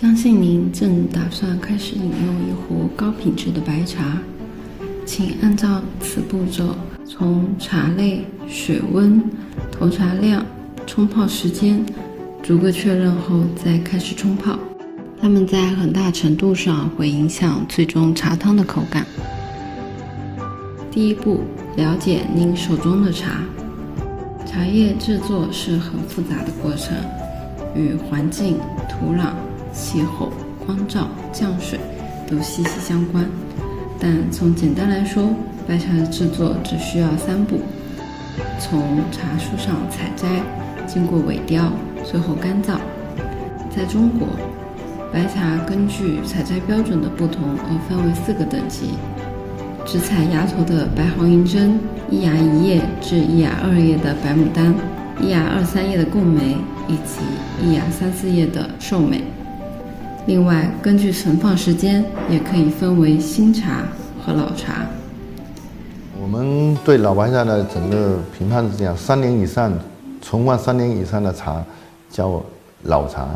相信您正打算开始饮用一壶高品质的白茶，请按照此步骤，从茶类、水温、投茶量、冲泡时间逐个确认后再开始冲泡，它们在很大程度上会影响最终茶汤的口感。第一步，了解您手中的茶。茶叶制作是很复杂的过程，与环境、土壤、气候、光照、降水都息息相关。但从简单来说，白茶的制作只需要3步：从茶树上采摘，经过萎凋，最后干燥。在中国，白茶根据采摘标准的不同而分为4个等级：只采芽头的白毫银针，1芽1叶至1芽2叶的白牡丹，1芽2、3叶的贡眉，以及1芽3、4叶的寿眉。另外，根据存放时间，也可以分为新茶和老茶。我们对老白茶的整个评判是这样：3年以上，存放3年以上的茶叫老茶，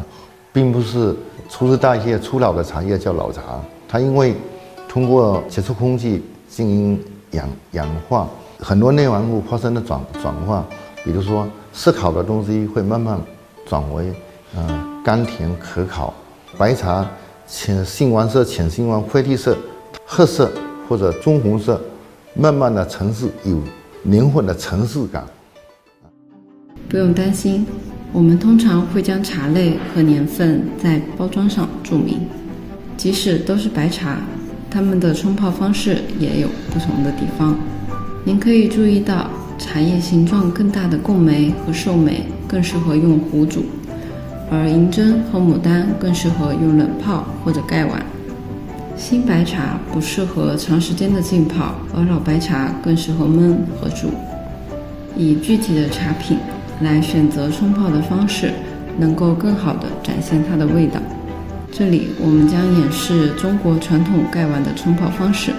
并不是粗枝大叶粗老的茶叶叫老茶。它因为通过接触空气进行氧化，很多内含物发生了转化，比如说涩烤的东西会慢慢转为甘甜可烤。白茶浅杏黄色、浅杏黄、灰地色、褐色或者棕红色，慢慢的层次有年份的层次感。不用担心，我们通常会将茶类和年份在包装上注明。即使都是白茶，它们的冲泡方式也有不同的地方。您可以注意到，茶叶形状更大的贡眉和寿眉更适合用壶煮，而银针和牡丹更适合用冷泡或者盖碗。新白茶不适合长时间的浸泡，而老白茶更适合焖和煮。以具体的茶品来选择冲泡的方式，能够更好地展现它的味道。这里我们将演示中国传统盖碗的冲泡方式。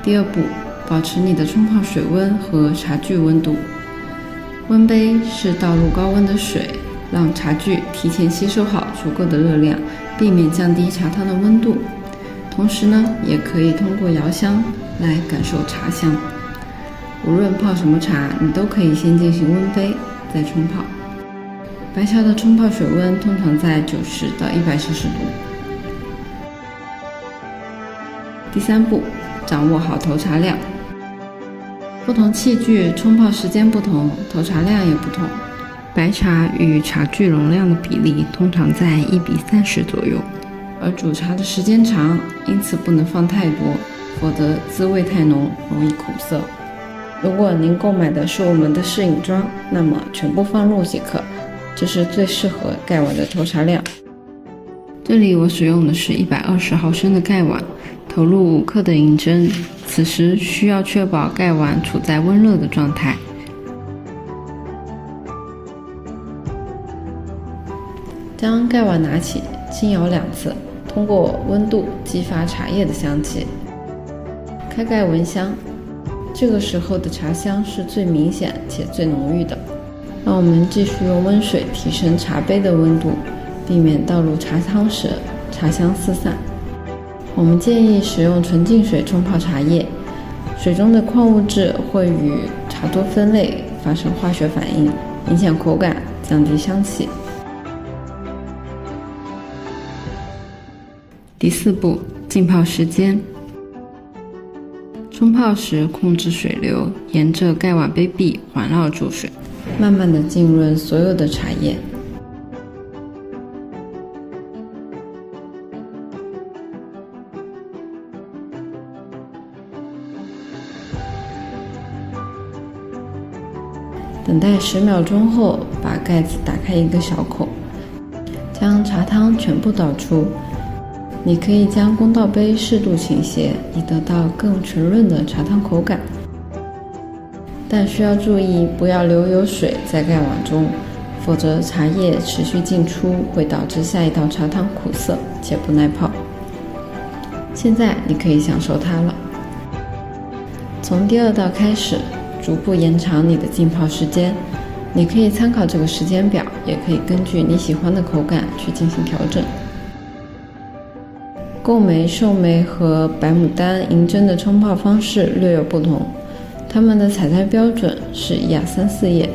第2步，保持你的冲泡水温和茶具温度。温杯是倒入高温的水，让茶具提前吸收好足够的热量，避免降低茶汤的温度。同时呢，也可以通过摇香来感受茶香。无论泡什么茶，你都可以先进行温杯，再冲泡。白茶的冲泡水温通常在90到100摄氏度。第3步，掌握好投茶量。不同器具冲泡时间不同，投茶量也不同。白茶与茶具容量的比例通常在1:30左右，而煮茶的时间长，因此不能放太多，否则滋味太浓，容易苦涩。如果您购买的是我们的试饮装，那么全部放入即可，这是最适合盖碗的投茶量。这里我使用的是120毫升的盖碗，投入5克的银针，此时需要确保盖碗处在温热的状态。将盖碗拿起，轻摇2次，通过温度激发茶叶的香气。开盖闻香，这个时候的茶香是最明显且最浓郁的。让我们继续用温水提升茶杯的温度，避免倒入茶汤时茶香四散。我们建议使用纯净水冲泡茶叶，水中的矿物质会与茶多酚类发生化学反应，影响口感，降低香气。第4步，浸泡时间。冲泡时控制水流，沿着盖碗杯壁环绕注水，慢慢地浸润所有的茶叶。等待10秒钟后，把盖子打开1个小口，将茶汤全部倒出。你可以将公道杯适度倾斜，以得到更纯润的茶汤口感。但需要注意，不要留有水在盖碗中，否则茶叶持续进出会导致下一道茶汤苦涩且不耐泡。现在你可以享受它了。从第2道开始，逐步延长你的浸泡时间。你可以参考这个时间表，也可以根据你喜欢的口感去进行调整。贡梅、寿梅和白牡丹、银针的冲泡方式略有不同，它们的采摘标准是1亚3、4叶，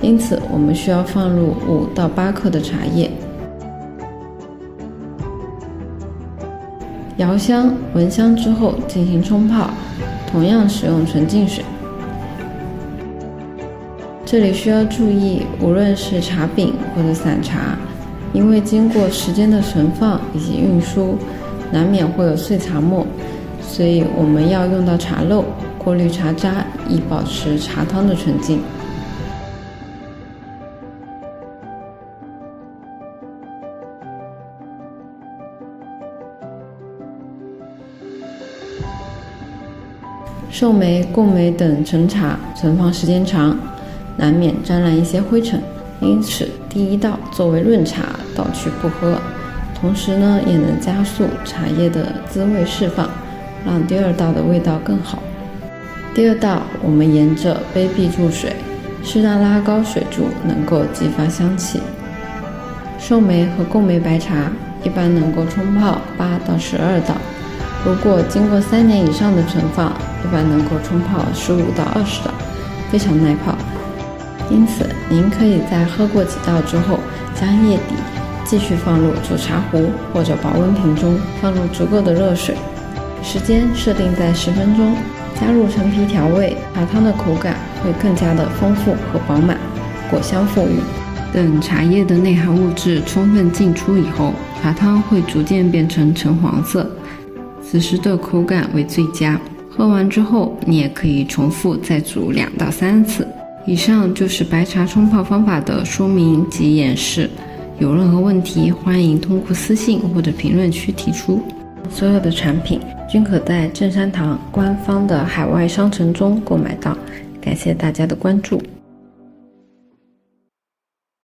因此我们需要放入5到8克的茶叶。摇香、闻香之后进行冲泡，同样使用纯净水。这里需要注意，无论是茶饼或者散茶，因为经过时间的存放以及运输，难免会有碎茶沫，所以我们要用到茶漏，过滤茶渣，以保持茶汤的纯净。寿梅、贡梅等陈茶存放时间长，难免沾染一些灰尘，因此第一道作为润茶倒去不喝，同时呢也能加速茶叶的滋味释放，让第2道的味道更好。第2道我们沿着杯壁注水，适当拉高水柱，能够激发香气。寿梅和贡梅白茶一般能够冲泡8到12道，如果经过3年以上的存放，一般能够冲泡15到20道，非常耐泡。因此您可以在喝过几道之后，将叶底继续放入煮茶壶或者保温瓶中，放入足够的热水，时间设定在10分钟，加入陈皮调味，茶汤的口感会更加的丰富和饱满，果香馥郁。等茶叶的内含物质充分进出以后，茶汤会逐渐变成橙黄色，此时的口感为最佳。喝完之后，你也可以重复再煮2到3次。以上就是白茶冲泡方法的说明及演示，有任何问题欢迎通过私信或者评论区提出。所有的产品均可在正山堂官方的海外商城中购买到，感谢大家的关注。